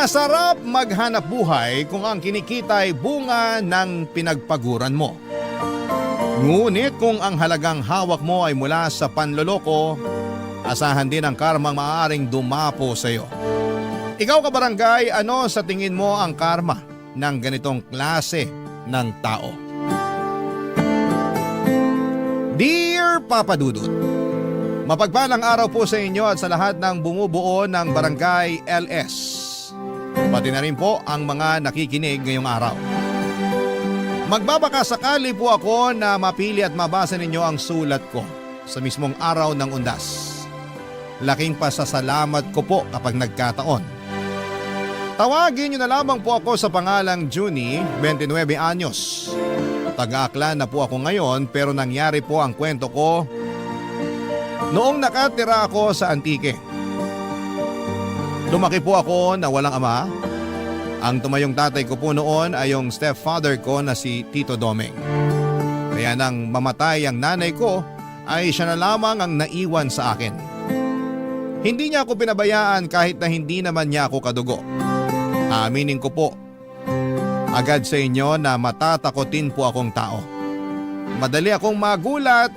Masarap maghanap buhay kung ang kinikita ay bunga ng pinagpaguran mo. Ngunit kung ang halagang hawak mo ay mula sa panloloko, asahan din ang karmang maaaring dumapo sa iyo. Ikaw kabarangay, ano sa tingin mo ang karma ng ganitong klase ng tao? Dear Papa Dudut, mapagpalang araw po sa inyo at sa lahat ng bumubuo ng Barangay LS. Pati na rin po ang mga nakikinig ngayong araw. Magbabaka sakali po ako na mapili at mabasa ninyo ang sulat ko sa mismong araw ng undas. Laking pasasalamat ko po kapag nagkataon. Tawagin niyo na lamang po ako sa pangalang Junie, 29 anyos. Taga-Aklan na po ako ngayon pero nangyari po ang kwento ko noong nakatira ako sa Antique. Lumaki po ako na walang ama. Ang tumayong tatay ko po noon ay yung stepfather ko na si Tito Domeng. Kaya nang mamatay ang nanay ko ay siya na lamang ang naiwan sa akin. Hindi niya ako pinabayaan kahit na hindi naman niya ako kadugo. Aaminin ko po agad sa inyo na matatakotin po akong tao. Madali akong magulat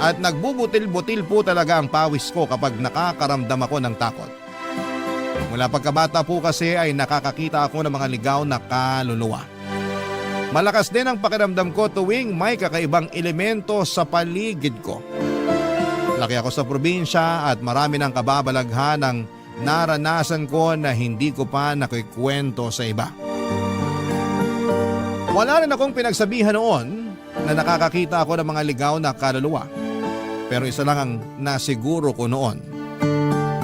at nagbubutil-butil po talaga ang pawis ko kapag nakakaramdam ako ng takot. Mula pagkabata po kasi ay nakakakita ako ng mga ligaw na kaluluwa. Malakas din ang pakiramdam ko tuwing may kakaibang elemento sa paligid ko. Laki ako sa probinsya at marami ng kababalaghan ang naranasan ko na hindi ko pa nakikwento sa iba. Wala rin akong pinagsabihan noon na nakakakita ako ng mga ligaw na kaluluwa. Pero isa lang ang nasiguro ko noon.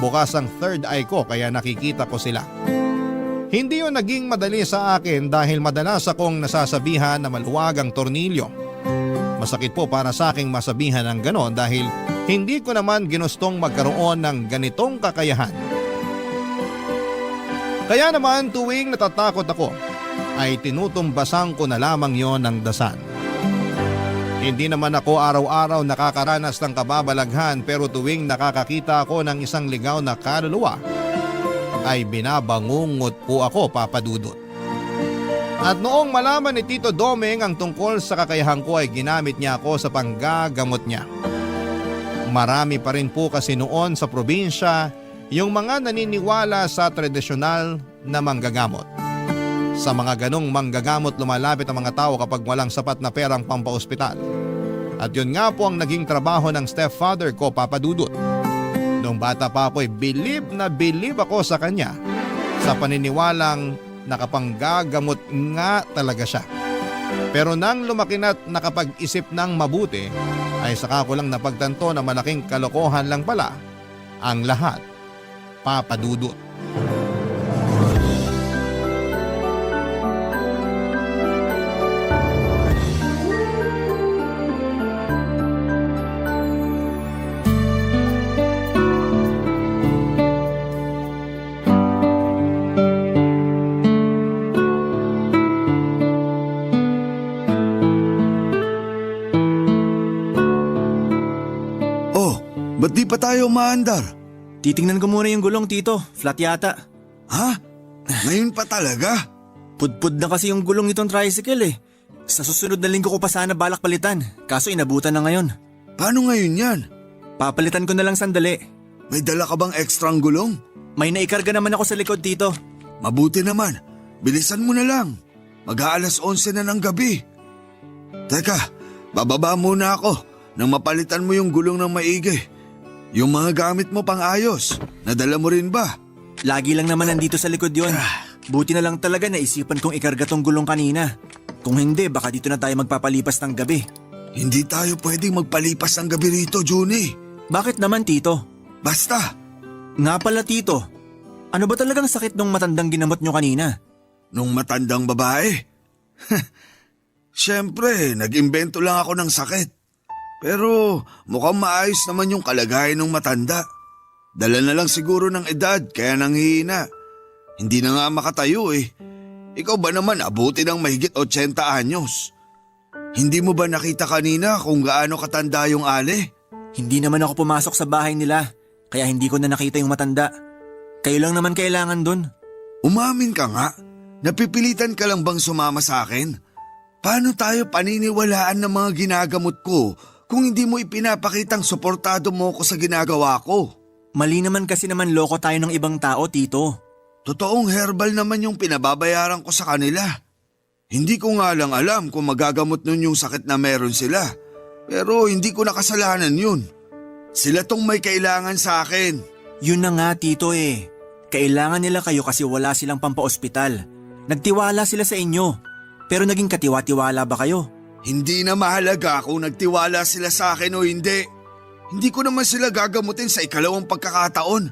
Bukas ang third eye ko kaya nakikita ko sila. Hindi yun naging madali sa akin dahil madalas akong nasasabihan na maluwag ang tornilyo. Masakit po para sa aking masabihan ng ganon dahil hindi ko naman ginustong magkaroon ng ganitong kakayahan. Kaya naman tuwing natatakot ako ay tinutumbasan ko na lamang yon ng dasal. Hindi naman ako araw-araw nakakaranas ng kababalaghan pero tuwing nakakakita ako ng isang ligaw na kaluluwa ay binabangungot po ako, Papa Dudut. At noong malaman ni Tito Domeng ang tungkol sa kakayahan ko ay ginamit niya ako sa panggagamot niya. Marami pa rin po kasi noon sa probinsya yung mga naniniwala sa tradisyonal na manggagamot. Sa mga ganong manggagamot lumalapit ang mga tao kapag walang sapat na perang pampaospital. At yun nga po ang naging trabaho ng stepfather ko, Papa Dudut. Noong bata pa ako ay bilib na bilib ako sa kanya sa paniniwalang nakapanggagamot nga talaga siya. Pero nang lumaki na't nakapag-isip ng mabuti ay saka ko lang napagtanto na malaking kalokohan lang pala ang lahat, Papa Dudut. Ba't di pa tayo maandar? Titingnan ko muna yung gulong, Tito. Flat yata. Ha? Ngayon pa talaga? Pudpud na kasi yung gulong nitong tricycle eh. Sa susunod na linggo ko pa sana balak palitan. Kaso inabutan na ngayon. Paano ngayon yan? Papalitan ko na lang sandali. May dala ka bang ekstrang gulong? May naikarga naman ako sa likod, Tito. Mabuti naman. Bilisan mo na lang. Mag-aalas 11 na ng gabi. Teka, bababa muna ako nang mapalitan mo yung gulong ng maigi. Yung mga gamit mo pang ayos, nadala mo rin ba? Lagi lang naman nandito sa likod yon. Buti na lang talaga naisipan kong ikarga tong gulong kanina. Kung hindi, baka dito na tayo magpapalipas ng gabi. Hindi tayo pwedeng magpalipas ng gabi rito, Junie. Bakit naman, Tito? Basta. Nga pala, Tito. Ano ba talagang sakit nung matandang ginamot nyo kanina? Nung matandang babae? Siyempre, nag-imbento lang ako ng sakit. Pero mukhang maayos naman yung kalagayan ng matanda. Dala na lang siguro ng edad kaya nanghihina. Hindi na nga makatayo eh. Ikaw ba naman abuti ng mahigit 80 anyos? Hindi mo ba nakita kanina kung gaano katanda yung ale? Hindi naman ako pumasok sa bahay nila, kaya hindi ko na nakita yung matanda. Kayo lang naman kailangan dun. Umamin ka nga. Napipilitan ka lang bang sumama sa akin? Paano tayo paniniwalaan ng mga ginagamot ko kung hindi mo ipinapakitang suportado mo ko sa ginagawa ko? Mali naman kasi naman loko tayo ng ibang tao, Tito. Totoong herbal naman yung pinababayaran ko sa kanila. Hindi ko nga lang alam kung magagamot nun yung sakit na meron sila. Pero hindi ko nakasalanan yun. Sila tong may kailangan sa akin. Yun na nga, Tito eh. Kailangan nila kayo kasi wala silang pampaospital. Nagtiwala sila sa inyo. Pero naging katiwa-tiwala ba kayo? Hindi na mahalaga kung nagtiwala sila sa akin o hindi. Hindi ko naman sila gagamutin sa ikalawang pagkakataon.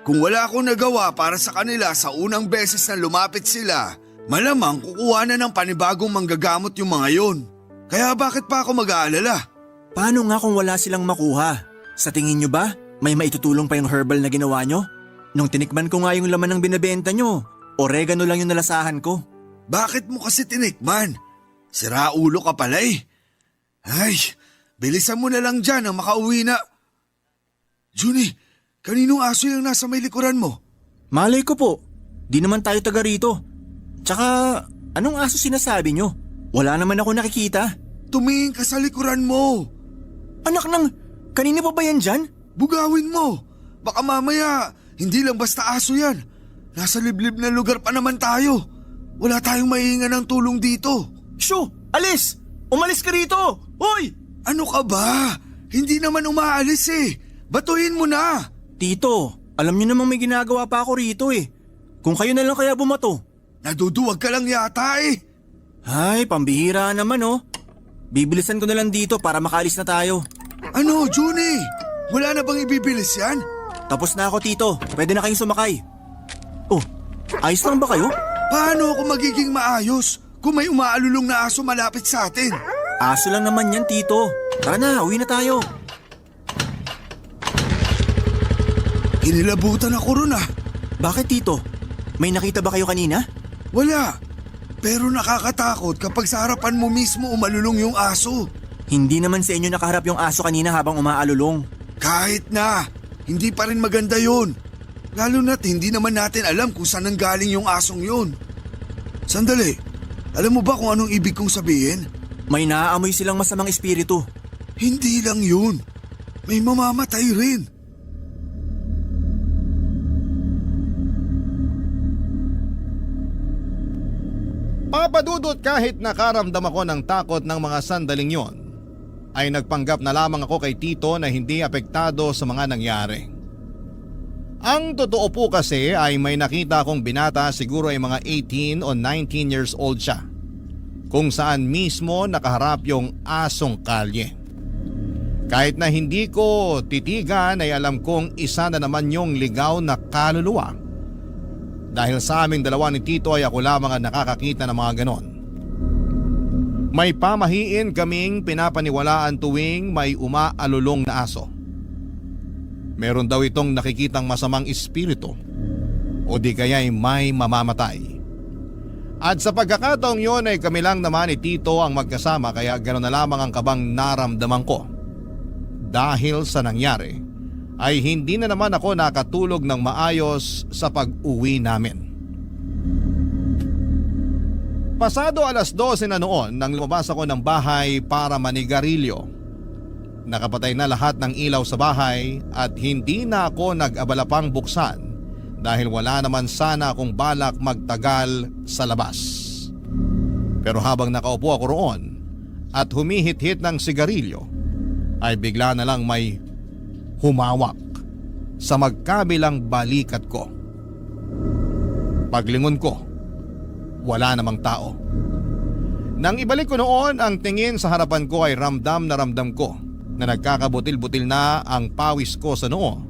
Kung wala akong nagawa para sa kanila sa unang beses na lumapit sila, malamang kukuha na ng panibagong manggagamot yung mga yun. Kaya bakit pa ako mag-aalala? Paano nga kung wala silang makuha? Sa tingin nyo ba, may maitutulong pa yung herbal na ginawa nyo? Nung tinikman ko nga yung laman ng binibenta nyo, oregano lang yung nalasahan ko. Bakit mo kasi tinikman? Siraulo ka pala eh. Ay, bilisan mo na lang dyan ang makauwi na. Juni, kaninong aso yung nasa may likuran mo? Malay ko po, di naman tayo taga rito. Tsaka, anong aso sinasabi nyo? Wala naman ako nakikita. Tumingin ka sa likuran mo. Anak ng, kanina pa ba yan dyan? Bugawin mo. Baka mamaya, hindi lang basta aso yan. Nasa liblib na lugar pa naman tayo. Wala tayong maiingan ng tulong dito. Shoo! Alis! Umalis ka rito! Hoy! Ano ka ba? Hindi naman umaalis eh. Batuhin mo na. Tito, alam niyo namang may ginagawa pa ako rito eh. Kung kayo na lang kaya bumato. Naduduwag ka lang yata eh. Ay, pambihira naman oh. Bibilisan ko na lang dito para makaalis na tayo. Ano, Juni? Wala na bang ibibilis yan? Tapos na ako, Tito. Pwede na kayong sumakay. Oh, ayos lang ba kayo? Paano ako magiging maayos kung may umaalulong na aso malapit sa atin? Aso lang naman yan, Tito. Tara na, uwi na tayo. Inilabutan ako ron ah. Bakit, Tito? May nakita ba kayo kanina? Wala. Pero nakakatakot kapag sa harapan mo mismo umalulong yung aso. Hindi naman sa inyo nakaharap yung aso kanina habang umaalulong. Kahit na, hindi pa rin maganda yun. Lalo na't hindi naman natin alam kung saan nanggaling yung asong yun. Sandali, alam mo ba kung anong ibig kong sabihin? May naaamoy silang masamang espiritu. Hindi lang yun. May mamamatay rin. Papadudot kahit nakaramdam ako ng takot ng mga sandaling yon, ay nagpanggap na lamang ako kay Tito na hindi apektado sa mga nangyari. Ang totoo po kasi ay may nakita akong binata, siguro ay mga 18 o 19 years old siya, kung saan mismo nakaharap yung asong kalye. Kahit na hindi ko titigan ay alam kong isa na naman yung ligaw na kaluluwa. Dahil sa aming dalawa ni Tito ay ako lamang ang nakakakita ng mga ganon. May pamahiin kaming pinapaniwalaan tuwing may umaalulong na aso. Meron daw itong nakikitang masamang espiritu o di kaya'y may mamamatay. At sa pagkakataong yon ay kami lang naman ni Tito ang magkasama, kaya gano'n na lamang ang kabang naramdaman ko. Dahil sa nangyari ay hindi na naman ako nakatulog ng maayos sa pag-uwi namin. Pasado 12:00 na noon nang lumabas ako ng bahay para manigarilyo. Nakapatay na lahat ng ilaw sa bahay at hindi na ako nag-abala pang buksan dahil wala naman sana akong balak magtagal sa labas. Pero habang nakaupo ako roon at humihit-hit ng sigarilyo ay bigla na lang may humawak sa magkabilang balikat ko. Paglingon ko, wala namang tao. Nang ibalik ko noon ang tingin sa harapan ko ay ramdam na ramdam ko na nagkakabutil-butil na ang pawis ko sa noo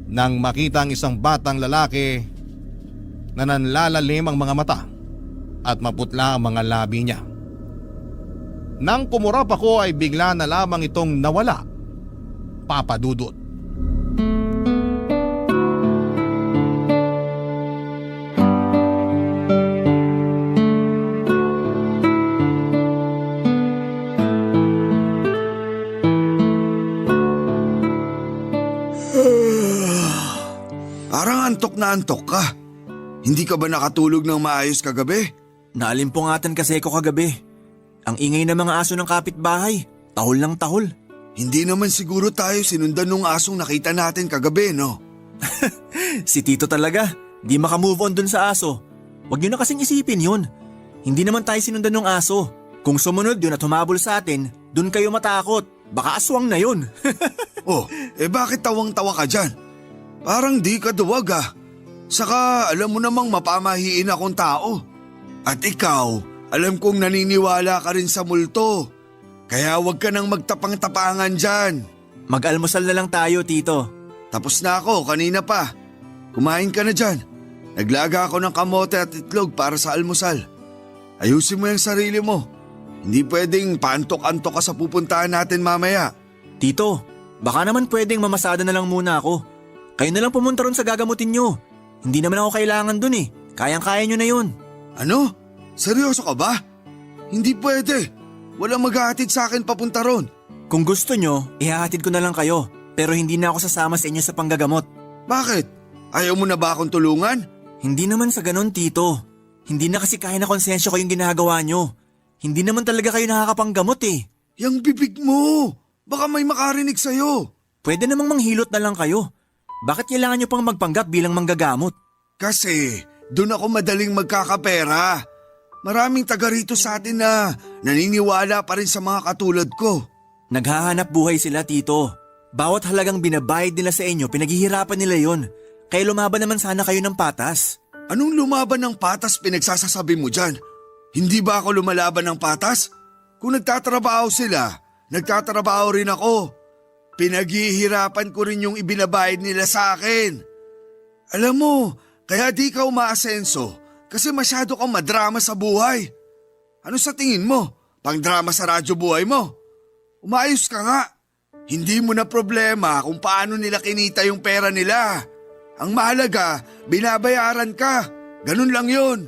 nang makita ang isang batang lalaki na nanlalalim ang mga mata at maputla ang mga labi niya. Nang kumurap ako ay bigla na lamang itong nawala. Papadudot. Parang antok na antok ka. Hindi ka ba nakatulog ng maayos kagabi? Naalimpungatan kasi ko kagabi. Ang ingay ng mga aso ng kapitbahay. Tahol ng tahol. Hindi naman siguro tayo sinundan ng asong nakita natin kagabi, no? Si Tito talaga. Di makamove on dun sa aso. Huwag niyo na kasing isipin yun. Hindi naman tayo sinundan ng aso. Kung sumunod yun at humabol sa atin, dun kayo matakot. Baka aswang na yun. Oh, bakit tawang-tawa ka dyan? Parang di ka duwag ah. Saka alam mo namang mapamahiin akong tao. At ikaw, alam kong naniniwala ka rin sa multo. Kaya wag ka nang magtapang-tapangan dyan. Mag-almusal na lang tayo, Tito. Tapos na ako, kanina pa. Kumain ka na dyan. Naglaga ako ng kamote at itlog para sa almusal. Ayusin mo yung sarili mo. Hindi pwedeng paantok-antok ka sa pupuntahan natin mamaya. Tito, baka naman pwedeng mamasada na lang muna ako. Kayo na lang pumunta ron sa gagamutin nyo. Hindi naman ako kailangan dun eh. Kayang-kaya nyo na yun. Ano? Seryoso ka ba? Hindi pwede. Walang maghahatid sa akin papunta ron. Kung gusto nyo, ihahatid ko na lang kayo. Pero hindi na ako sasama sa inyo sa panggagamot. Bakit? Ayaw mo na ba akong tulungan? Hindi naman sa ganon, Tito. Hindi na kasi kaya na konsensya ko yung ginagawa nyo. Hindi naman talaga kayo nakakapanggamot eh. Yang bibig mo! Baka may makarinig sa'yo. Pwede namang manghilot na lang kayo. Bakit kailangan nyo pang magpanggap bilang manggagamot? Kasi doon ako madaling magkakapera. Maraming taga rito sa atin na naniniwala pa rin sa mga katulad ko. Naghahanap buhay sila, Tito. Bawat halagang binabayad nila sa inyo, pinaghihirapan nila yon. Kaya lumaban naman sana kayo ng patas. Anong lumaban ng patas pinagsasasabi mo dyan? Hindi ba ako lumalaban ng patas? Kung nagtatrabaho sila, nagtatrabaho rin ako. Pinaghihirapan ko rin yung ibinabayad nila sa akin. Alam mo, kaya di ka umaasenso kasi masyado kang madrama sa buhay. Ano sa tingin mo? Pang-drama sa radyo buhay mo? Umayos ka nga. Hindi mo na problema kung paano nila kinita yung pera nila. Ang mahalaga, binabayaran ka. Ganun lang yun.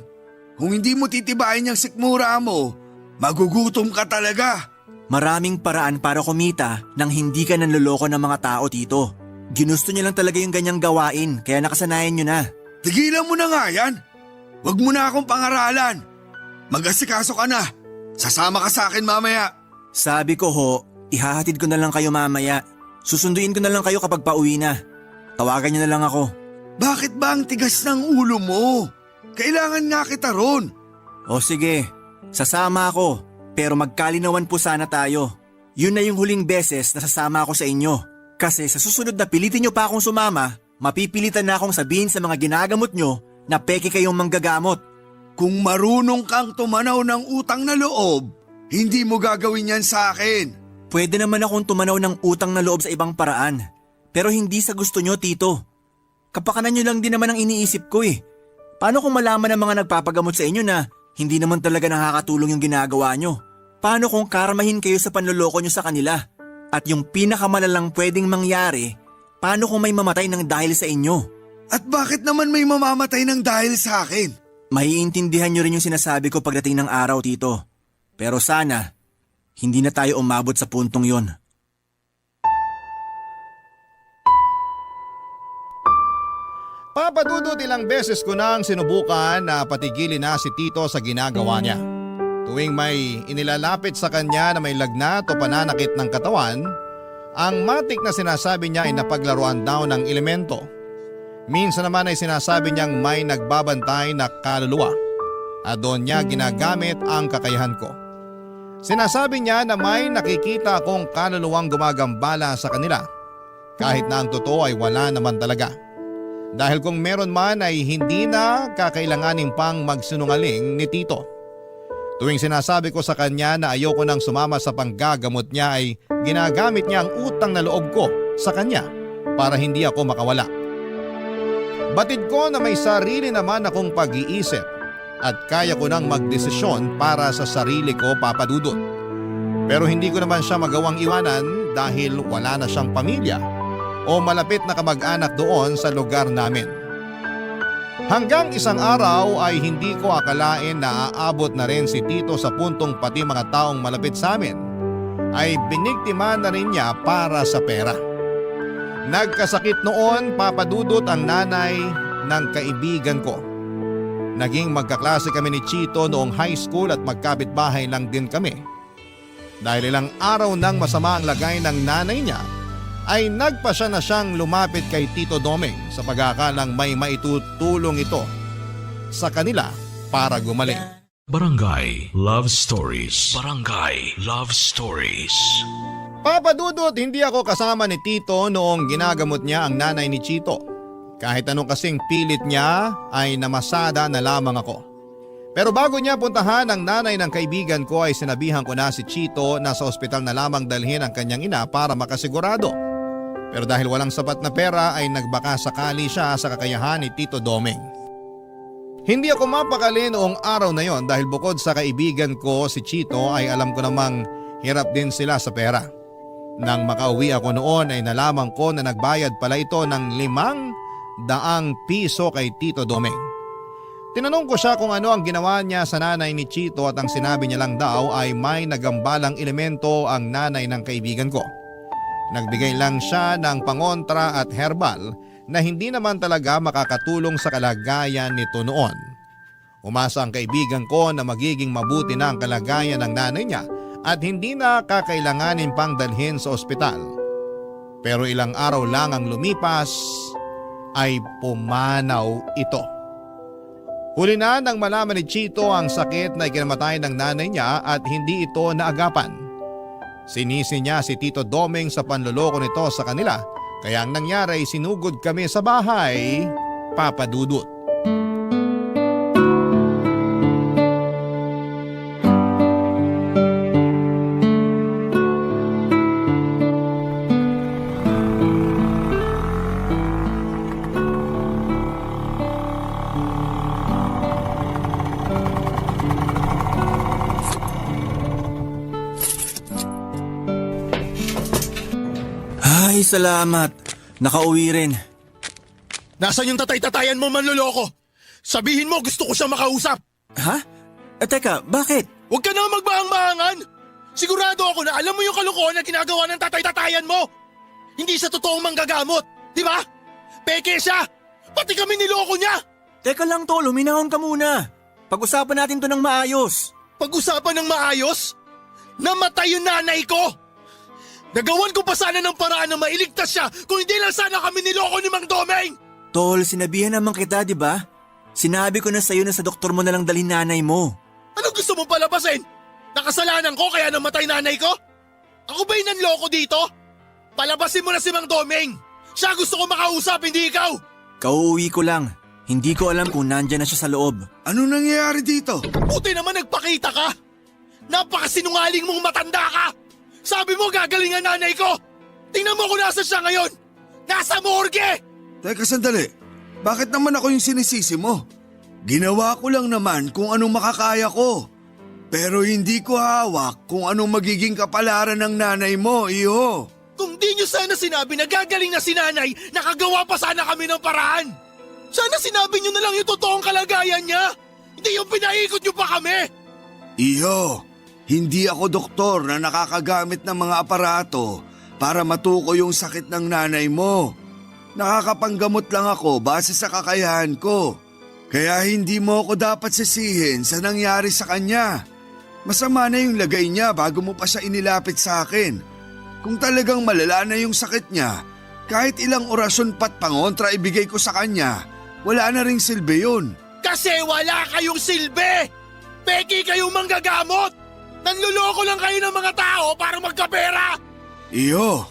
Kung hindi mo titibayin yung sikmura mo, magugutom ka talaga. Maraming paraan para kumita nang hindi ka nanloloko ng mga tao, Tito. Ginusto niyo lang talaga yung ganyang gawain, kaya nakasanayan niyo na. Tigilan mo na nga yan. Huwag mo na akong pangaralan. Mag-asikaso ka na. Sasama ka sa akin mamaya. Sabi ko ho, ihahatid ko na lang kayo mamaya. Susunduin ko na lang kayo kapag pauwi na. Tawagan niyo na lang ako. Bakit ba ang tigas ng ulo mo? Kailangan nga kita ron. O sige, sasama ako. Pero magkalinawan po sana tayo. Yun na yung huling beses na sasama ako sa inyo. Kasi sa susunod na pilitin nyo pa akong sumama, mapipilitan na akong sabihin sa mga ginagamot nyo na peke kayong manggagamot. Kung marunong kang tumanaw ng utang na loob, hindi mo gagawin yan sa akin. Pwede naman akong tumanaw ng utang na loob sa ibang paraan. Pero hindi sa gusto nyo, Tito. Kapakanan nyo lang din naman ang iniisip ko eh. Paano kung malaman ng mga nagpapagamot sa inyo na hindi naman talaga nakakatulong yung ginagawa nyo? Paano kung karmahin kayo sa panloloko nyo sa kanila? At yung pinakamalalang pwedeng mangyari, paano kung may mamatay ng dahil sa inyo? At bakit naman may mamamatay ng dahil sa akin? Maiintindihan nyo rin yung sinasabi ko pagdating ng araw, Tito. Pero sana, hindi na tayo umabot sa puntong yon. Papadudod ilang beses ko nang sinubukan na patigilin na si Tito sa ginagawa niya. Tuwing may inilalapit sa kanya na may lagnat o pananakit ng katawan, ang matik na sinasabi niya ay napaglaruan daw ng elemento. Minsan naman ay sinasabi niyang may nagbabantay na kaluluwa at doon niya ginagamit ang kakayahan ko. Sinasabi niya na may nakikita akong kaluluwang gumagambala sa kanila kahit na ang totoo ay wala naman talaga. Dahil kung meron man ay hindi na kakailanganin pang magsinungaling ni Tito. Tuwing sinasabi ko sa kanya na ayoko nang sumama sa panggagamot niya ay ginagamit niya ang utang na loob ko sa kanya para hindi ako makawala. Batid ko na may sarili naman akong pag-iisip at kaya ko nang magdesisyon para sa sarili ko, papadudot. Pero hindi ko naman siya magawang iwanan dahil wala na siyang pamilya o malapit na kamag-anak doon sa lugar namin. Hanggang isang araw ay hindi ko akalain na aabot na rin si Tito sa puntong pati mga taong malapit sa amin ay biniktima na rin niya para sa pera. Nagkasakit noon, papadudot, ang nanay ng kaibigan ko Naging magkaklase kami ni Chito noong high school at magkapit-bahay lang din kami. Dahil ilang araw nang masama ang lagay ng nanay niya, ay nagpasya na siyang lumapit kay Tito Domeng sa pag-aakalang may maitutulong ito sa kanila para gumaling. Barangay Love Stories. Barangay Love Stories. Papa Dudut, hindi ako kasama ni Tito noong ginagamot niya ang nanay ni Chito. Kahit anong kasing pilit niya ay namasada na lamang ako. Pero bago niya puntahan ang nanay ng kaibigan ko ay sinabihan ko na si Chito na sa ospital na lamang dalhin ang kanyang ina para makasigurado. Pero dahil walang sapat na pera ay nagbaka sakali siya sa kakayahan ni Tito Domeng. Hindi ako mapakali noong araw na yon dahil bukod sa kaibigan ko si Chito ay alam ko namang hirap din sila sa pera. Nang makauwi ako noon ay nalaman ko na nagbayad pala ito ng 500 piso kay Tito Domeng. Tinanong ko siya kung ano ang ginawa niya sa nanay ni Chito at ang sinabi niya lang daw ay may nagambalang elemento ang nanay ng kaibigan ko. Nagbigay lang siya ng pangontra at herbal na hindi naman talaga makakatulong sa kalagayan nito noon. Umasa ang kaibigan ko na magiging mabuti na ang kalagayan ng nanay niya at hindi na kakailanganin pang dalhin sa ospital. Pero ilang araw lang ang lumipas ay pumanaw ito. Huli na nang malaman ni Chito ang sakit na ikinamatay ng nanay niya at hindi ito naagapan. Sinisi niya si Tito Domeng sa panloloko nito sa kanila, kaya ang nangyari sinugod kami sa bahay, Papa Dudut. Ay, salamat. Nakauwi rin. Nasaan yung tatay-tatayan mo, manloloko? Sabihin mo, gusto ko siya makausap. Ha? Teka, bakit? Huwag ka na magbahang-bahangan. Sigurado ako na alam mo yung kalokohan na ginagawa ng tatay-tatayan mo. Hindi siya totoong manggagamot, di ba? Peke siya. Pati kami niloko niya. Teka lang, Tol, huminahon ka muna. Pag-usapan natin to ng maayos. Pag-usapan ng maayos? Namatay yung nanay ko. Nagawan ko pa sana ng paraan na mailigtas siya kung hindi lang sana kami niloko ni Mang Domeng. Tol, sinabihan naman kita, di ba? Sinabi ko na sa'yo na sa doktor mo na lang dalhin nanay mo. Anong gusto mong palabasin? Nakasalanan ko kaya namatay nanay ko? Ako ba yung nanloko dito? Palabasin mo na si Mang Domeng. Siya gusto ko makausap, hindi ikaw. Kauuwi ko lang. Hindi ko alam kung nandyan na siya sa loob. Ano nangyayari dito? Buti naman nagpakita ka. Napakasinungaling mong matanda ka. Sabi mo gagaling ang nanay ko. Tingnan mo kung nasa siya ngayon. Nasa morgue. Teka sandali, bakit naman ako yung sinisisi mo? Ginawa ko lang naman kung anong makakaya ko. Pero hindi ko hawak kung anong magiging kapalaran ng nanay mo, iho. Kung di nyo sana sinabi na gagaling na si nanay, nakagawa pa sana kami ng paraan. Sana sinabi nyo na lang yung totoong kalagayan niya. Hindi yung pinaikot nyo pa kami. Iho, hindi ako doktor na nakakagamit ng mga aparato para matukoy yung sakit ng nanay mo. Nakakapanggamot lang ako base sa kakayahan ko. Kaya hindi mo ako dapat sisihin sa nangyari sa kanya. Masama na yung lagay niya bago mo pa siya inilapit sa akin. Kung talagang malala na yung sakit niya, kahit ilang orasyon pat pangontra ibigay ko sa kanya, wala na ring silbi yun. Kasi wala kayong silbi! Peki kayong manggagamot! Nanluloko lang kayo ng mga tao para magkapera! Iyo,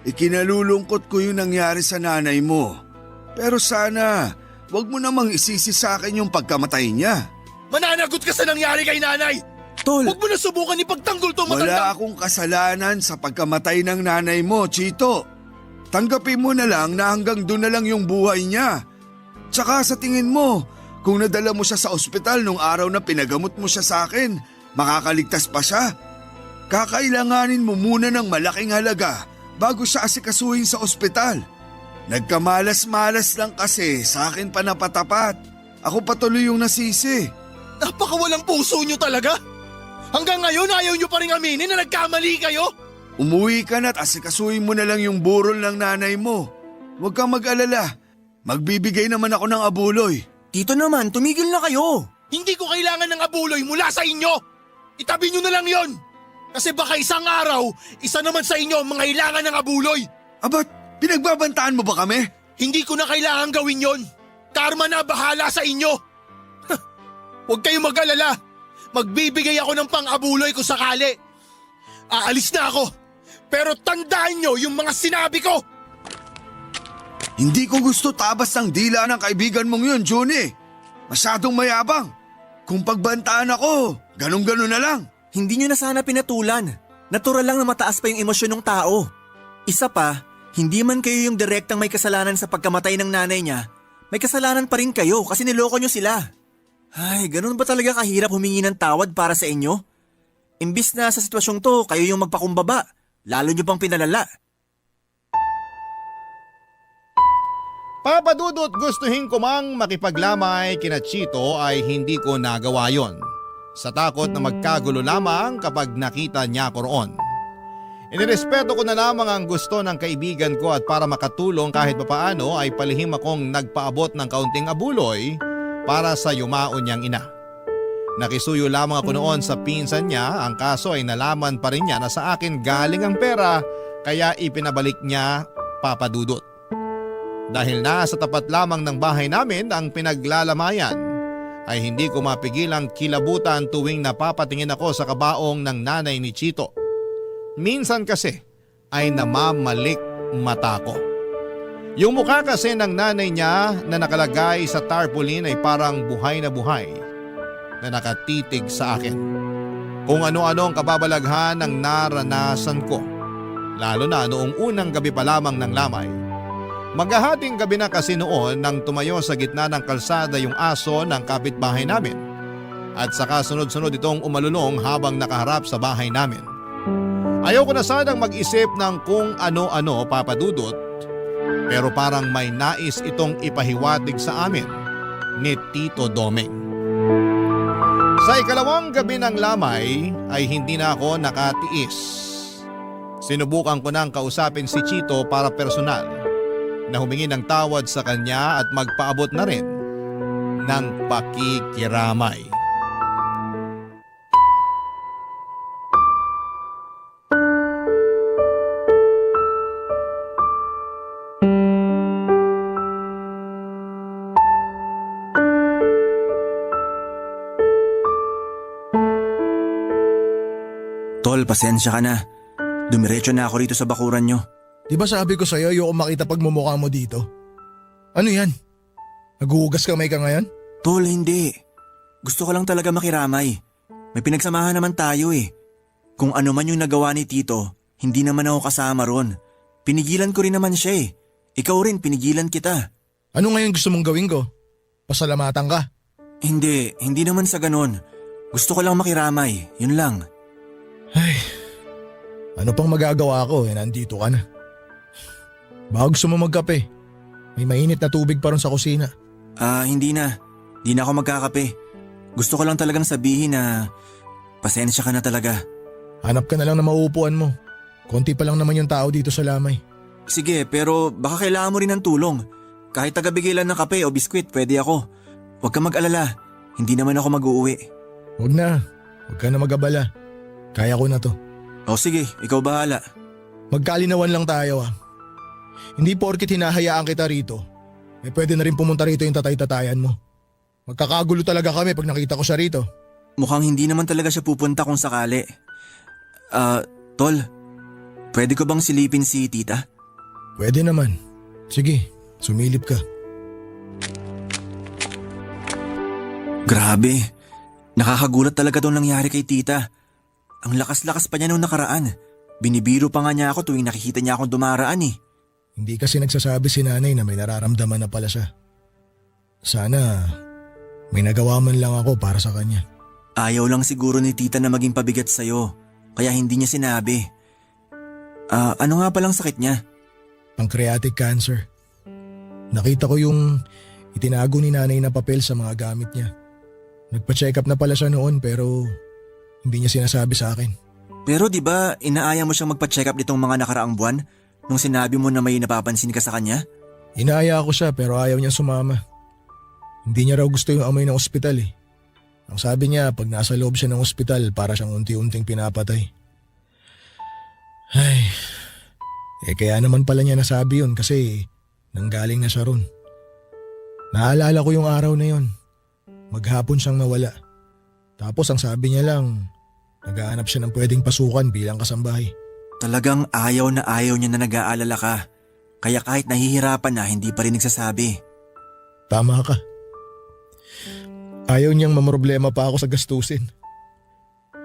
ikinalulungkot ko yung nangyari sa nanay mo. Pero sana, wag mo namang isisi sa akin yung pagkamatay niya. Mananagot ka sa nangyari kay nanay! Tol! Huwag mo na subukan ipagtanggol tong Wala matanda! akong kasalanan sa pagkamatay ng nanay mo, Chito. Tanggapin mo na lang na hanggang doon na lang yung buhay niya. Tsaka sa tingin mo, kung nadala mo siya sa ospital nung araw na pinagamot mo siya sa akin, makakaligtas pa siya? Kakailanganin mo muna ng malaking halaga bago siya asikasuhin sa ospital. Nagkamalas-malas lang kasi sa akin pa napatapat. Ako patuloy yung nasisi. Napakawalang puso nyo talaga! Hanggang ngayon ayaw nyo pa rin aminin na nagkamali kayo? Umuwi ka na't asikasuhin mo na lang yung burol ng nanay mo. Huwag kang mag-alala. Magbibigay naman ako ng abuloy. Tito naman, tumigil na kayo. Hindi ko kailangan ng abuloy mula sa inyo. Itabi nyo na lang yon. Kasi baka isang araw, isa naman sa inyo ang mangailangan ng abuloy. Abat, pinagbabantaan mo ba kami? Hindi ko na kailangan gawin yon. Karma na bahala sa inyo. Huwag kayong mag-alala. Magbibigay ako ng pang-abuloy kung sakali. Aalis na ako. Pero tandaan nyo yung mga sinabi ko. Hindi ko gusto tabas ng dila ng kaibigan mong yun, Johnny. Masyadong mayabang. Kung pagbantaan ako, ganun-ganun na lang. Hindi nyo na sana pinatulan. Natural lang na mataas pa yung emosyon ng tao. Isa pa, hindi man kayo yung direktang may kasalanan sa pagkamatay ng nanay niya, may kasalanan pa rin kayo kasi niloko nyo sila. Ay, ganun ba talaga kahirap humingi ng tawad para sa inyo? Imbis na sa sitwasyong to, kayo yung magpakumbaba. Lalo nyo pang pinalala. Papa Dudut, gustuhin ko mang makipaglamay kina Chito ay hindi ko nagawa yon. Sa takot na magkagulo lamang kapag nakita niya ko roon. Inirespeto ko na lamang ang gusto ng kaibigan ko at para makatulong kahit papaano ay palihim akong nagpaabot ng kaunting abuloy para sa yumao niyang ina. Nakisuyo lamang ako noon sa pinsan niya, ang kaso ay nalaman pa rin niya na sa akin galing ang pera kaya ipinabalik niya, Papa Dudut. Dahil nasa tapat lamang ng bahay namin ang pinaglalamayan, ay hindi ko mapigilang kilabutan tuwing napapatingin ako sa kabaong ng nanay ni Chito. Minsan kasi ay namamalik mata ko. Yung mukha kasi ng nanay niya na nakalagay sa tarpaulin ay parang buhay na nakatitig sa akin. Kung ano-ano ang kababalaghan ng naranasan ko, lalo na noong unang gabi pa lamang ng lamay. Maghahating gabi na kasi noon nang tumayo sa gitna ng kalsada yung aso ng kapitbahay namin at saka sunod-sunod itong umalulong habang nakaharap sa bahay namin. Ayoko na sanang mag-isip ng kung ano-ano, Papa Dudut, pero parang may nais itong ipahiwatig sa amin ni Tito Domeng. Sa ikalawang gabi ng lamay ay hindi na ako nakatiis. Sinubukan ko nang kausapin si Chito para personal na humingi ng tawad sa kanya at magpaabot na rin ng pakikiramay. Tol, pasensya ka na. Dumiretso na ako rito sa bakuran nyo. Di ba sabi ko sa'yo ayoko makita pagmumukha mo dito? Ano yan? Naguhugas kamay ka ngayon? Tol, hindi. Gusto ko lang talaga makiramay. May pinagsamahan naman tayo eh. Kung ano man yung nagawa ni Tito, hindi naman ako kasama ron. Pinigilan ko rin naman siya eh. Ikaw rin, pinigilan kita. Ano ngayon gusto mong gawin ko? Pasalamatan ka? Hindi naman sa ganon. Gusto ko lang makiramay, yun lang. Ay, ano pang magagawa ko nandito ka na. Baka gusto mo magkape. May mainit na tubig pa ron sa kusina. Hindi na. Di na ako magkakape. Gusto ko lang talagang sabihin na pasensya ka na talaga. Hanap ka na lang na mauupuan mo. Konti pa lang naman yung tao dito sa lamay. Sige, pero baka kailangan mo rin ng tulong. Kahit tagabigay lang ng kape o biskwit, pwede ako. Huwag ka mag-alala. Hindi naman ako mag-uuwi. Huwag na. Huwag ka na mag-abala. Kaya ko na to. O sige, ikaw bahala. Magkalinawan lang tayo Hindi porkit hinahayaan kita rito, pwede na rin pumunta rito yung tatay-tatayan mo. Magkakagulo talaga kami pag nakita ko siya rito. Mukhang hindi naman talaga siya pupunta kung sakali. Tol, pwede ko bang silipin si tita? Pwede naman. Sige, sumilip ka. Grabe, nakakagulat talaga itong nangyari kay tita. Ang lakas-lakas pa niya nung nakaraan. Binibiro pa nga niya ako tuwing nakikita niya akong dumaraan eh. Hindi kasi nagsasabi si nanay na may nararamdaman na pala siya. Sana may nagawa man lang ako para sa kanya. Ayaw lang siguro ni tita na maging pabigat sa'yo, kaya hindi niya sinabi. Ano nga palang sakit niya? Pancreatic cancer. Nakita ko yung itinago ni nanay na papel sa mga gamit niya. Nagpa-check up na pala siya noon pero hindi niya sinasabi sa akin. Pero di ba inaaya mo siyang magpa-check up nitong mga nakaraang buwan nung sinabi mo na may napapansin ka sa kanya? Inaaya ko siya pero ayaw niyang sumama. Hindi niya raw gusto yung amoy ng ospital eh. Ang sabi niya, pag nasa loob siya ng ospital, para siyang unti-unting pinapatay. Ay, kaya naman pala niya nasabi yun kasi nanggaling na siya ron. Naalala ko yung araw na yun. Maghapon siyang nawala. Tapos ang sabi niya lang, naghahanap siya ng pwedeng pasukan bilang kasambahay. Talagang ayaw niya na nag-aalala ka. Kaya kahit nahihirapan na, hindi pa rin nagsasabi. Tama ka. Ayaw niyang mamroblema pa ako sa gastusin.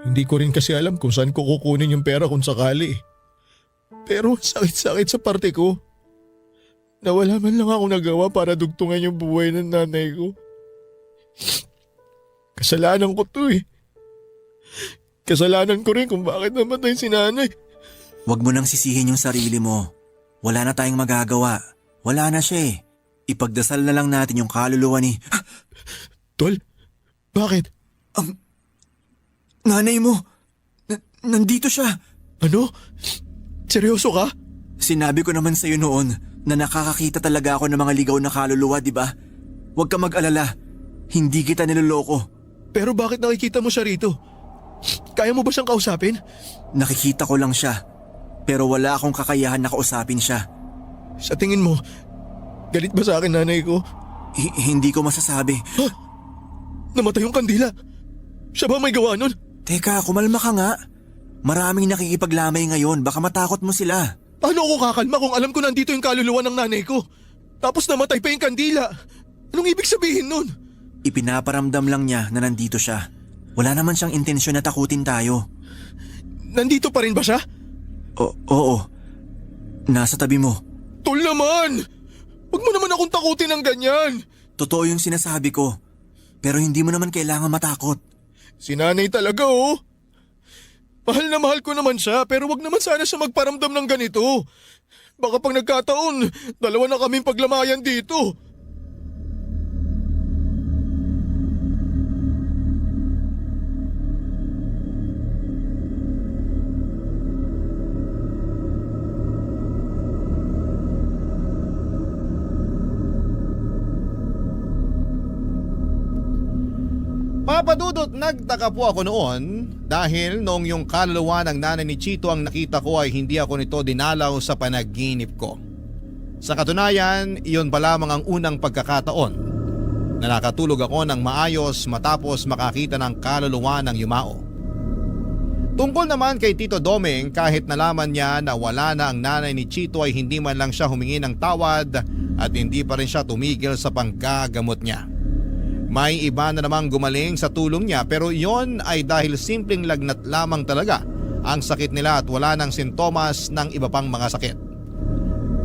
Hindi ko rin kasi alam kung saan ko kukunin yung pera kung sakali. Pero sakit-sakit sa parte ko. Nawala man lang ako nagawa para dugtungan yung buhay ng nanay ko. Kasalanan ko to eh. Kasalanan ko rin kung bakit namatay si nanay. Huwag mo nang sisihin yung sarili mo. Wala na tayong magagawa. Wala na siya eh. Ipagdasal na lang natin yung kaluluwa ni… Tol, bakit? Nanay mo! Nandito siya! Ano? Seryoso ka? Sinabi ko naman sa'yo noon na nakakakita talaga ako ng mga ligaw na kaluluwa, di ba? Huwag ka mag-alala. Hindi kita niloloko. Pero bakit nakikita mo siya rito? Kaya mo ba siyang kausapin? Nakikita ko lang siya. Pero wala akong kakayahan na kausapin siya. Sa tingin mo, galit ba sa akin nanay ko? Hindi ko masasabi. Ha? Namatay yung kandila. Siya ba may gawa nun? Teka, kumalma ka nga. Maraming nakikipaglamay ngayon. Baka matakot mo sila. Paano ako kakalma kung alam ko nandito yung kaluluwa ng nanay ko? Tapos namatay pa yung kandila. Anong ibig sabihin nun? Ipinaparamdam lang niya na nandito siya. Wala naman siyang intensyon na takutin tayo. Nandito pa rin ba siya? Oo. Nasa tabi mo. Tol naman! Huwag mo naman akong takutin ng ganyan. Totoo yung sinasabi ko. Pero hindi mo naman kailangan matakot. Si nanay talaga oh. Mahal na mahal ko naman siya pero wag naman sana siya magparamdam ng ganito. Baka pag nagkataon, dalawa na kaming paglamayan dito. Papadudot, nagtaka po ako noon dahil noong yung kaluluwa ng nanay ni Chito ang nakita ko ay hindi ako nito dinalaw sa panaginip ko. Sa katunayan, iyon pa lamang ang unang pagkakataon na nakatulog ako ng maayos matapos makakita ng kaluluwa ng yumao. Tungkol naman kay Tito Domeng, kahit nalaman niya na wala na ang nanay ni Chito ay hindi man lang siya humingi ng tawad at hindi pa rin siya tumigil sa panggagamot niya. May iba na namang gumaling sa tulong niya pero yon ay dahil simpleng lagnat lamang talaga ang sakit nila at wala ng sintomas ng iba pang mga sakit.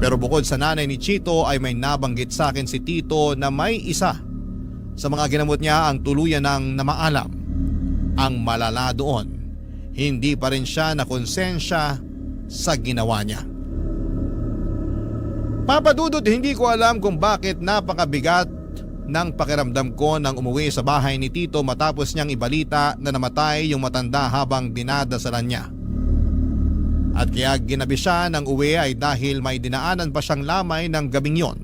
Pero bukod sa nanay ni Chito ay may nabanggit sa akin si Tito na may isa sa mga ginamot niya ang tuluyan ng namaalam. Ang malala doon, hindi pa rin siya nakonsensya sa ginawa niya. Papadudod, hindi ko alam kung bakit napakabigat ng pakiramdam ko nang umuwi sa bahay ni Tito matapos niyang ibalita na namatay yung matanda habang dinadasalan niya. At kaya ginabi siya ng uwi ay dahil may dinaanan pa siyang lamay ng gabing yon.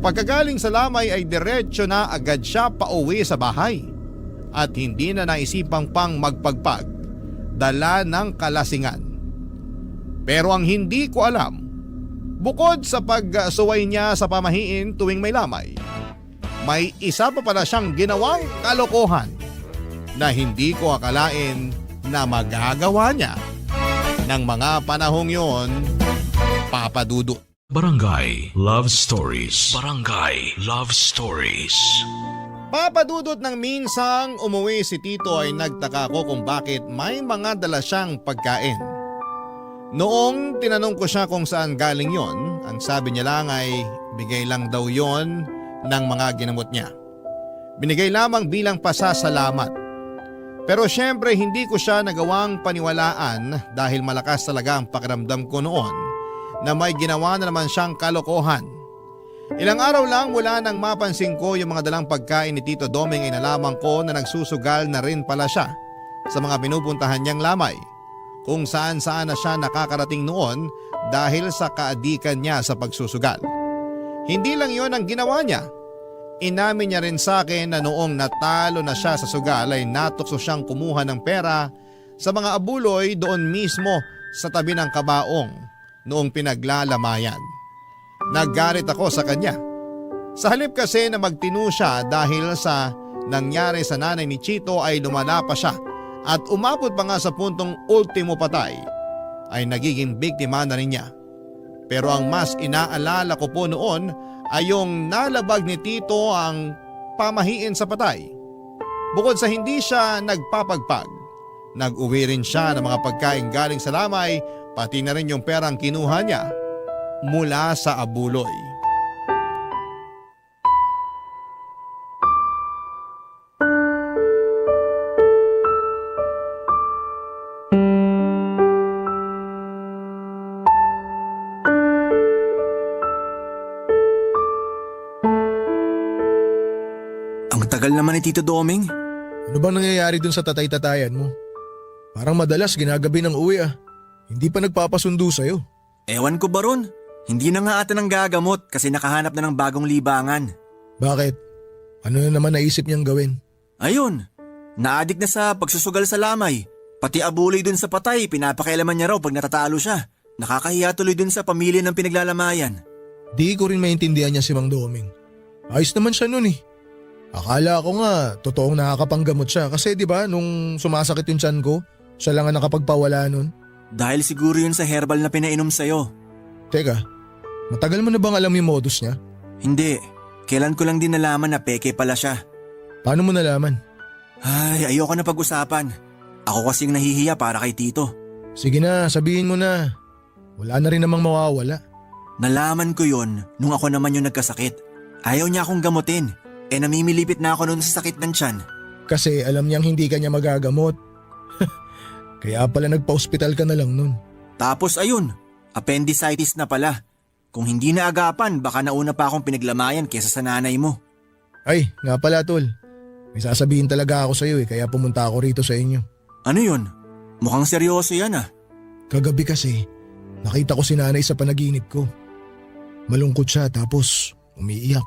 Pagkagaling sa lamay ay diretsyo na agad siya pauwi sa bahay at hindi na naisipang pang magpagpag, dala ng kalasingan. Pero ang hindi ko alam, bukod sa pagsuway niya sa pamahiin tuwing may lamay, may isa pa pala siyang ginawang kalokohan na hindi ko akalain na magagawa niya ng mga panahong yon, Papadudot. Barangay Love Stories. Barangay Love Stories. Papadudot, ng minsang umuwi si Tito ay nagtaka ko kung bakit may mga dala siyang pagkain. Noong tinanong ko siya kung saan galing yon, ang sabi niya lang ay bigay lang daw yon ng mga ginamot niya. Binigay lamang bilang pasasalamat. Pero syempre hindi ko siya nagawang paniwalaan dahil malakas talaga ang pakiramdam ko noon na may ginawa na naman siyang kalokohan. Ilang araw lang mula nang mapansin ko yung mga dalang pagkain ni Tito Domeng ay nalaman ko na nagsusugal na rin pala siya sa mga pinupuntahan niyang lamay, kung saan na siya nakakarating noon dahil sa kaadikan niya sa pagsusugal. Hindi lang yon ang ginawa niya. Inamin niya rin sa akin na noong natalo na siya sa sugal ay natukso siyang kumuha ng pera sa mga abuloy doon mismo sa tabi ng kabaong noong pinaglalamayan. Naggalit ako sa kanya. Sa halip kasi na magtinu siya dahil sa nangyari sa nanay ni Chito ay lumala pa siya at umabot pa nga sa puntong ultimo patay ay nagiging biktima na rin niya. Pero ang mas inaalala ko po noon ay yung nalabag ni Tito ang pamahiin sa patay. Bukod sa hindi siya nagpapagpag, nag-uwi rin siya ng mga pagkain galing sa lamay pati na rin yung perang kinuha niya mula sa abuloy. Ang tagal naman ni Tito Doming. Ano bang nangyayari dun sa tatay-tatayan mo? Parang madalas ginagabi ng uwi ah. Hindi pa nagpapasundo sa'yo. Ewan ko ba ron? Hindi na nga ata ng gagamot kasi nakahanap na ng bagong libangan. Bakit? Ano na naman naisip niyang gawin? Ayun, naadik na sa pagsusugal sa lamay. Pati abuloy dun sa patay, pinapakailaman niya raw pag natatalo siya. Nakakahiya tuloy dun sa pamilya ng pinaglalamayan. Di ko rin maintindihan niya si Mang Doming. Ayos naman siya nun eh. Akala ko nga totoong nakakapanggamot siya kasi di ba nung sumasakit yung tiyan ko, siya lang ang nakapagpawala nun. Dahil siguro yun sa herbal na pinainom sa'yo. Teka, matagal mo na bang alam yung modus niya? Hindi, kailan ko lang din nalaman na peke pala siya. Paano mo nalaman? Ay, ayoko na pag-usapan. Ako kasing nahihiya para kay Tito. Sige na, sabihin mo na. Wala na rin namang mawawala. Nalaman ko yon nung ako naman yung nagkasakit. Ayaw niya akong gamutin. Namimilipit na ako noon sa sakit ng tiyan. Kasi alam niyang hindi ka niya magagamot. Kaya pala nagpa-hospital ka na lang nun. Tapos ayun, appendicitis na pala. Kung hindi na agapan, baka nauna pa akong pinaglamayan kesa sa nanay mo. Ay, nga pala tol. May sasabihin talaga ako sa'yo kaya pumunta ako rito sa inyo. Ano yun? Mukhang seryoso yan ah. Kagabi kasi, nakita ko si nanay sa panaginip ko. Malungkot siya tapos umiiyak.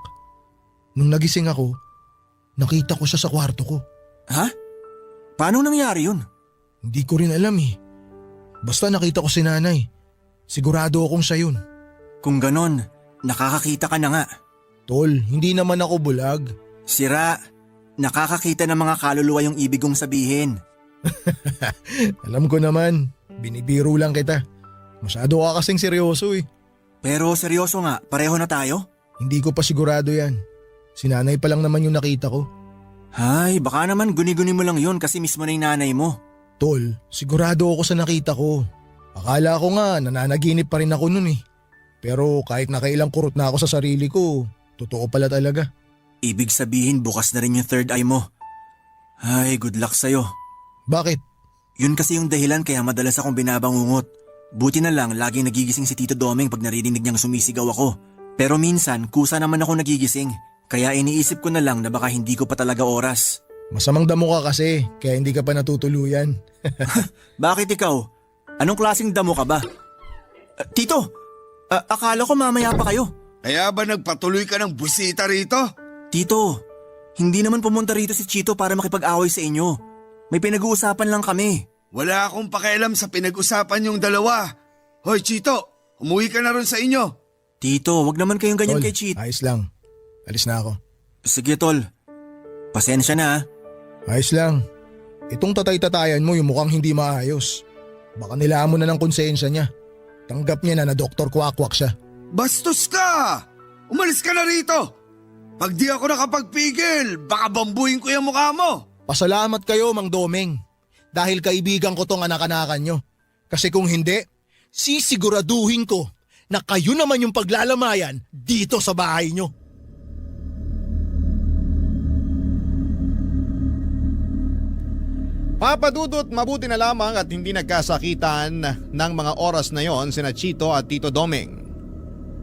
Nung nagising ako, nakita ko siya sa kwarto ko. Ha? Paano nangyari yun? Hindi ko rin alam eh. Basta nakita ko si nanay. Sigurado akong siya yun. Kung ganon, nakakakita ka na nga. Tol, hindi naman ako bulag. Sira, nakakakita ng mga kaluluwa yung ibig kong sabihin. Alam ko naman, binibiro lang kita. Masyado ka kasing seryoso eh. Pero seryoso nga, pareho na tayo? Hindi ko pa sigurado yan. Si nanay pa lang naman yung nakita ko. Ay, baka naman guni-guni mo lang yun kasi mismo na yung nanay mo. Tol, sigurado ako sa nakita ko. Akala ko nga nananaginip pa rin ako nun eh. Pero kahit nakailang kurot na ako sa sarili ko, totoo pala talaga. Ibig sabihin bukas na rin yung third eye mo. Ay, good luck sa'yo. Bakit? Yun kasi yung dahilan kaya madalas akong binabangungot. Buti na lang laging nagigising si Tito Doming pag naririnig niyang sumisigaw ako. Pero minsan kusa naman ako nagigising. Kaya iniisip ko na lang na baka hindi ko pa talaga oras. Masamang damo ka kasi, kaya hindi ka pa natutuluyan. Bakit ikaw? Anong klaseng damo ka ba? Tito, akala ko mamaya pa kayo. Kaya ba nagpatuloy ka ng busita rito? Tito, hindi naman pumunta rito si Chito para makipag-away sa inyo. May pinag-uusapan lang kami. Wala akong pakialam sa pinag-usapan yung dalawa. Hoy Chito, umuwi ka na ron sa inyo. Tito, wag naman kayong ganyan Tol, kay Chito. ayos lang. Alis na ako. Sige tol, pasensya na ha. Ayos lang. Itong tatay-tatayan mo yung mukhang hindi maayos. Baka nilaan mo na ng konsensya niya. Tanggap niya na Dr. Kwakwak siya. Bastos ka! Umalis ka na rito! Pag di ako nakapagpigil, baka bambuhin ko yung mukha mo! Pasalamat kayo, Mang Doming. Dahil kaibigan ko tong anak-anakan nyo. Kasi kung hindi, sisiguraduhin ko na kayo naman yung paglalamayan dito sa bahay nyo. Papadudot, mabuti na lamang at hindi nagkasakitan ng mga oras na yon sina Chito at Tito Doming.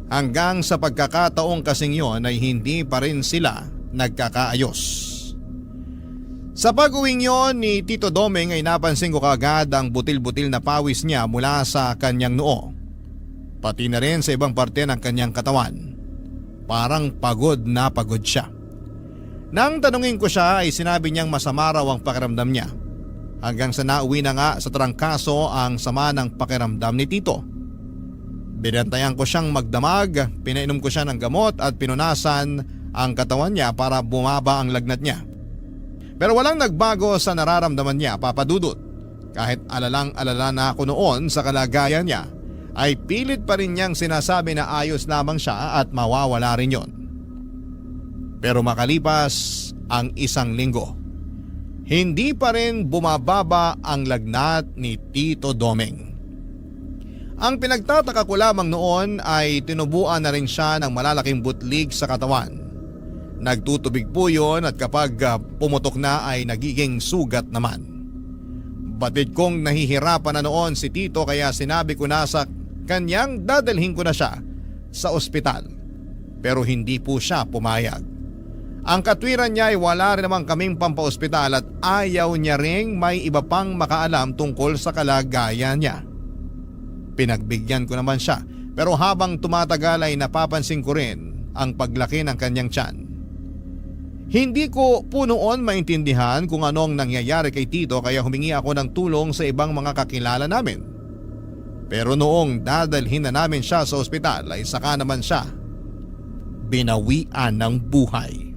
Hanggang sa pagkakataong kasing yon ay hindi pa rin sila nagkakaayos. Sa pag-uwing yon ni Tito Doming ay napansin ko kaagad ang butil-butil na pawis niya mula sa kanyang noo. Pati na rin sa ibang parte ng kanyang katawan. Parang pagod na pagod siya. Nang tanungin ko siya ay sinabi niyang masama raw ang pakiramdam niya. Hanggang sa nauwi na nga sa trangkaso ang sama ng pakiramdam ni Tito. Binantayan ko siyang magdamag, pinainom ko siya ng gamot at pinunasan ang katawan niya para bumaba ang lagnat niya. Pero walang nagbago sa nararamdaman niya, Papa Dudut. Kahit alalang-alala na ako noon sa kalagayan niya, ay pilit pa rin niyang sinasabi na ayos lamang siya at mawawala rin yon. Pero makalipas ang 1 linggo, hindi pa rin bumababa ang lagnat ni Tito Domeng. Ang pinagtataka ko lamang noon ay tinubuan na rin siya ng malalaking butlig sa katawan. Nagtutubig po yun at kapag pumutok na ay nagiging sugat naman. Batid kong nahihirapan na noon si Tito kaya sinabi ko na sa kanyang dadalhin ko na siya sa ospital. Pero hindi po siya pumayag. Ang katwiran niya ay wala rin naman kaming pampaospital at ayaw niya ring may iba pang makaalam tungkol sa kalagayan niya. Pinagbigyan ko naman siya pero habang tumatagal ay napapansin ko rin ang paglaki ng kanyang tiyan. Hindi ko po noon maintindihan kung anong nangyayari kay Tito kaya humingi ako ng tulong sa ibang mga kakilala namin. Pero noong dadalhin na namin siya sa ospital ay saka naman siya binawian ng buhay.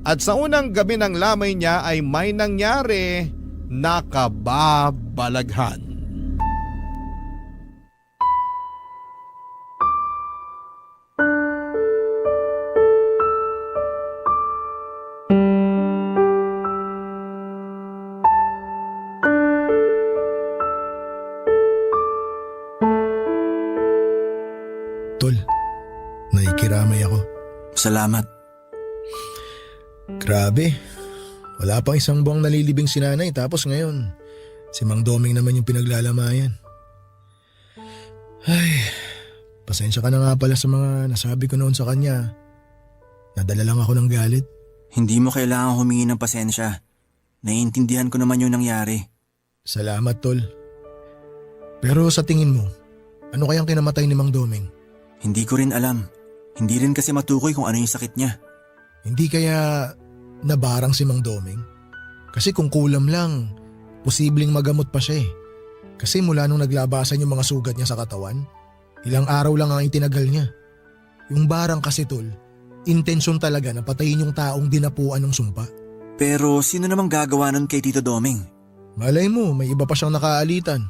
At sa unang gabi ng lamay niya ay may nangyari na kababalaghan. Tol, naikiramay ako. Salamat. Grabe, wala pang 1 buwang nalilibing si nanay tapos ngayon, si Mang Doming naman yung pinaglalamayan. Ay, pasensya ka na nga pala sa mga nasabi ko noon sa kanya. Nadala lang ako ng galit. Hindi mo kailangan humingi ng pasensya. Naiintindihan ko naman yung nangyari. Salamat, Tol. Pero sa tingin mo, ano kayang kinamatay ni Mang Doming? Hindi ko rin alam. Hindi rin kasi matukoy kung ano yung sakit niya. Hindi kaya nabarang si Mang Doming? Kasi kung kulam lang, posibleng magamot pa siya eh. Kasi mula nung naglabasan yung mga sugat niya sa katawan, ilang araw lang ang itinagal niya. Yung barang kasi, Tol, intensyon talaga na patayin yung taong dinapuan ng sumpa. Pero sino namang gagawa nun kay Tito Doming? Malay mo, may iba pa siyang nakaalitan.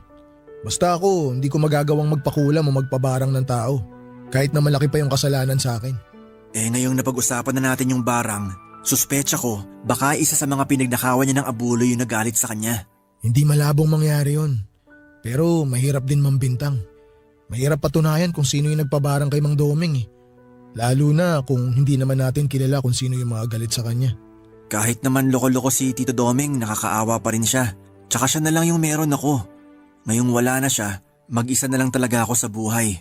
Basta ako, hindi ko magagawang magpakulam o magpabarang ng tao. Kahit na malaki pa yung kasalanan sa akin. Ngayong napag-usapan na natin yung barang, suspecha ko baka isa sa mga pinagnakawan niya ng abuloy yung nagalit sa kanya. Hindi malabong mangyari yon. Pero mahirap din mambintang. Mahirap patunayan kung sino yung nagpabarang kay Mang Doming eh. Lalo na kung hindi naman natin kilala kung sino yung mga galit sa kanya. Kahit naman loko-loko si Tito Doming, nakakaawa pa rin siya. Tsaka siya na lang yung meron ako. Ngayong wala na siya, mag-isa na lang talaga ako sa buhay.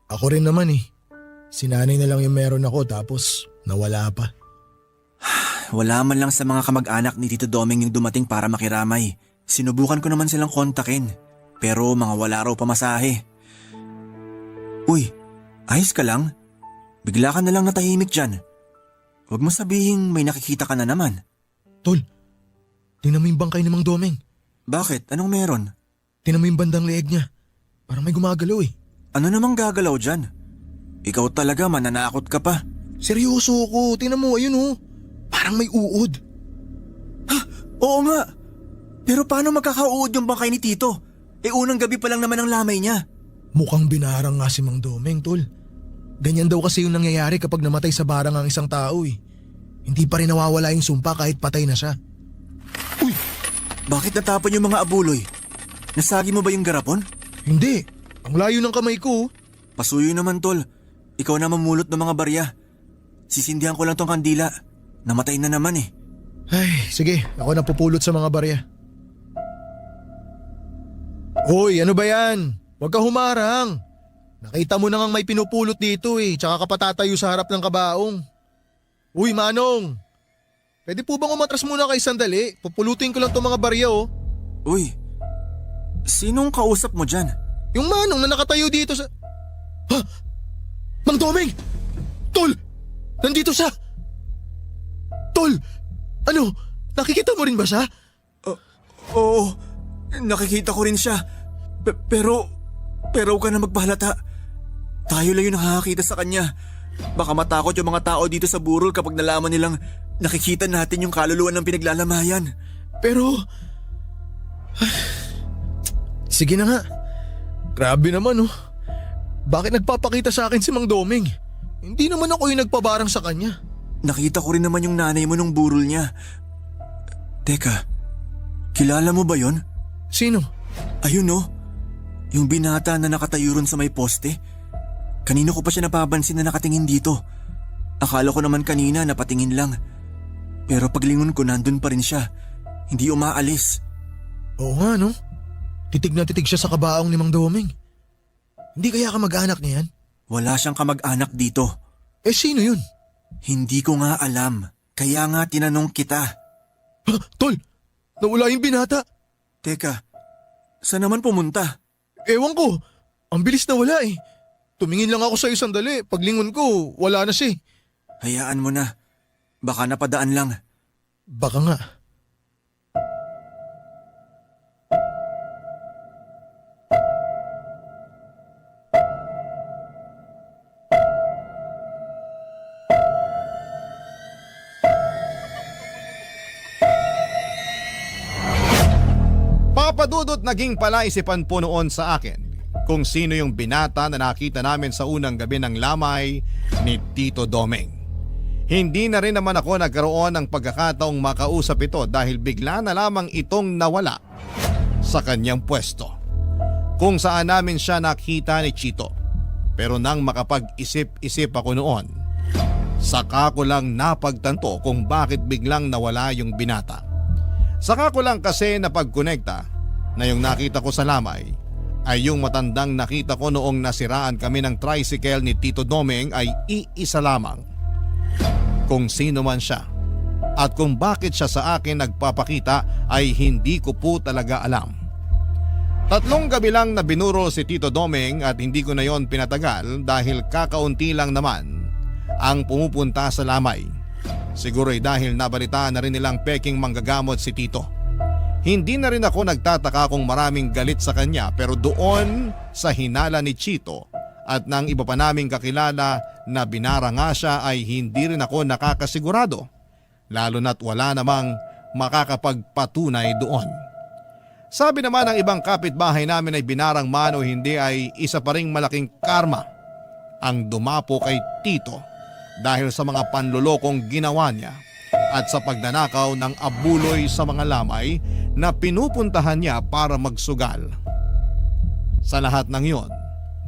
Ako rin naman eh. Si nanay na lang yung meron ako tapos nawala pa. Wala man lang sa mga kamag-anak ni Tito Doming yung dumating para makiramay. Sinubukan ko naman silang kontakin. Pero mga wala raw pamasahe. Uy, ayos ka lang? Bigla ka na lang natahimik dyan. Huwag mo sabihin may nakikita ka na naman. Tol, tingnan mo yung bangkay ni Mang Doming. Bakit? Anong meron? Tingnan mo yung bandang leeg niya. Parang may gumagalaw eh. Ano namang gagalaw dyan? Ikaw talaga, mananakot ka pa. Seryoso ko, tingnan mo, ayun oh. Parang may uod. Ha? Oo nga. Pero paano magkakauod yung bangkay ni Tito? Unang gabi pa lang naman ang lamay niya. Mukhang binarang nga si Mang Doming, Tol. Ganyan daw kasi yung nangyayari kapag namatay sa barang ang isang tao eh. Hindi pa rin nawawala yung sumpa kahit patay na siya. Uy! Bakit natapon yung mga abuloy? Nasagi mo ba yung garapon? Hindi. Ang layo ng kamay ko. Pasuyo naman, Tol. Ikaw na mamulot ng mga barya. Sisindihan ko lang tong kandila. Namatay na naman eh. Ay, sige. Ako na pupulot sa mga barya. Hoy, ano ba yan? Huwag ka humarang. Nakita mo na ngang may pinupulot dito eh. Tsaka ka patatayo sa harap ng kabaong. Uy, Manong. Pwede po bang umatras muna kay sandali? Pupulutin ko lang tong mga barya oh. Uy, sinong kausap mo dyan? Yung Manong na nakatayo dito sa... Ha? Mang Doming! Tol! Nandito siya! Tol! Ano? Nakikita mo rin ba siya? Oo, nakikita ko rin siya. Pero huwag ka na magpahalata. Tayo lang yung nakakakita sa kanya. Baka matakot yung mga tao dito sa burol kapag nalaman nilang nakikita natin yung kaluluwa ng pinaglalamayan. Pero... Sige na nga. Grabe naman oh. Bakit nagpapakita sa akin si Mang Doming? Hindi naman ako yung nagpabarang sa kanya. Nakita ko rin naman yung nanay mo nung burol niya. Teka, kilala mo ba yon? Sino? Ayun oh, yung binata na nakatayo ron sa may poste. Kanino ko pa siya napapansin na nakatingin dito. Akala ko naman kanina napatingin lang. Pero paglingon ko nandun pa rin siya. Hindi umaalis. Oo nga no. Titig na titig siya sa kabaong ni Mang Doming. Hindi kaya kamag-anak niya yan? Wala siyang kamag-anak dito. Eh sino yun? Hindi ko nga alam. Kaya nga tinanong kita. Ha, Tol! Nawala yung binata. Teka, saan naman pumunta? Ewan ko. Ang bilis na wala eh. Tumingin lang ako sa isang sandali. Paglingon ko, wala na siya. Hayaan mo na. Baka napadaan lang. Baka nga. Papadudot naging palaisipan po noon sa akin kung sino yung binata na nakita namin sa unang gabi ng lamay ni Tito Doming. Hindi na rin naman ako nagkaroon ng pagkakataong makausap ito dahil bigla na lamang itong nawala sa kanyang pwesto. Kung saan namin siya nakita ni Chito. Pero nang makapag-isip-isip ako noon, saka ko lang napagtanto kung bakit biglang nawala yung binata. Saka ko lang kasi napagkonekta na yung nakita ko sa lamay ay yung matandang nakita ko noong nasiraan kami ng tricycle ni Tito Doming ay iisa lamang. Kung sino man siya at kung bakit siya sa akin nagpapakita ay hindi ko po talaga alam. 3 gabi lang na binuro si Tito Doming at hindi ko na yon pinatagal dahil kakaunti lang naman ang pumupunta sa lamay. Siguro ay dahil nabalitaan na rin nilang peking manggagamot si Tito. Hindi na rin ako nagtataka kung maraming galit sa kanya pero doon sa hinala ni Chito at ng iba pa naming kakilala na binara nga siya ay hindi rin ako nakakasigurado. Lalo na't wala namang makakapagpatunay doon. Sabi naman ng ibang kapitbahay namin ay binarang man o hindi ay isa pa ring malaking karma ang dumapo kay Tito dahil sa mga panlolokong ginawa niya at sa pagnanakaw ng abuloy sa mga lamay na pinupuntahan niya para magsugal. Sa lahat ng iyon,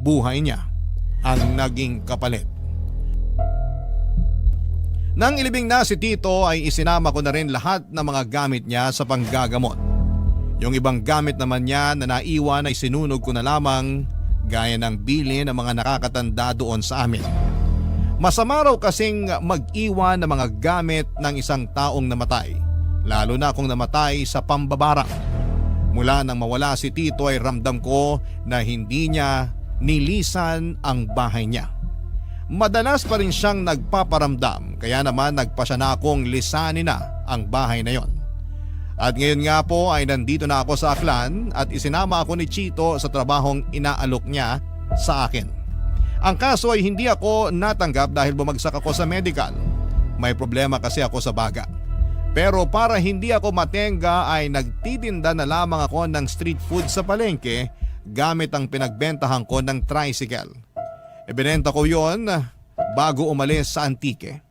buhay niya ang naging kapalit. Nang ilibing na si Tito ay isinama ko na rin lahat ng mga gamit niya sa panggagamot. Yung ibang gamit naman niya na naiwan ay sinunog ko na lamang gaya ng bili ng mga nakakatanda doon sa amin. Masama raw kasing mag-iwan ng mga gamit ng isang taong namatay, lalo na kung namatay sa pambabarang. Mula nang mawala si Tito ay ramdam ko na hindi niya nilisan ang bahay niya. Madalas pa rin siyang nagpaparamdam kaya naman nagpasya na akong lisanin na ang bahay na yon. At ngayon nga po ay nandito na ako sa Aklan at isinama ako ni Chito sa trabahong inaalok niya sa akin. Ang kaso ay hindi ako natanggap dahil bumagsak ako sa medical. May problema kasi ako sa baga. Pero para hindi ako matenga ay nagtitinda na lamang ako ng street food sa palengke gamit ang pinagbentahan ko ng tricycle. Ibinenta ko yon bago umalis sa Antique.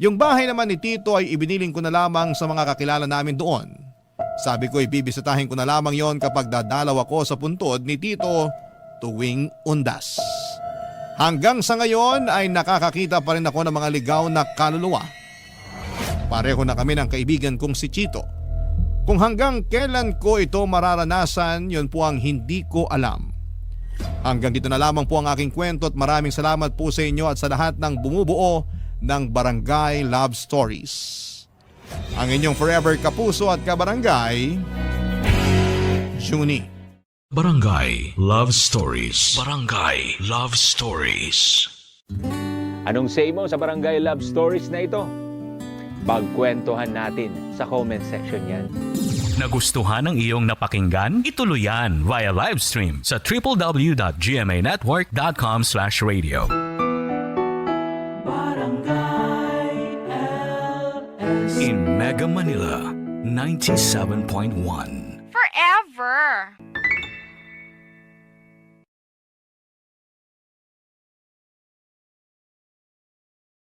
Yung bahay naman ni Tito ay ibiniling ko na lamang sa mga kakilala namin doon. Sabi ko ibibisitahin ko na lamang yon kapag dadalaw ako sa puntod ni Tito tuwing undas. Hanggang sa ngayon ay nakakakita pa rin ako ng mga ligaw na kaluluwa. Pareho na kami ng kaibigan kong si Chito. Kung hanggang kailan ko ito mararanasan, yun po ang hindi ko alam. Hanggang dito na lamang po ang aking kwento at maraming salamat po sa inyo at sa lahat ng bumubuo ng Barangay Love Stories. Ang inyong forever kapuso at kabarangay, Junie. Barangay Love Stories. Barangay Love Stories. Anong say mo sa Barangay Love Stories na ito? Pagkwentuhan natin sa comment section yan. Nagustuhan ng iyong napakinggan? Ituloy yan via live stream sa www.gmanetwork.com/radio. In Mega Manila, 97.1. Forever.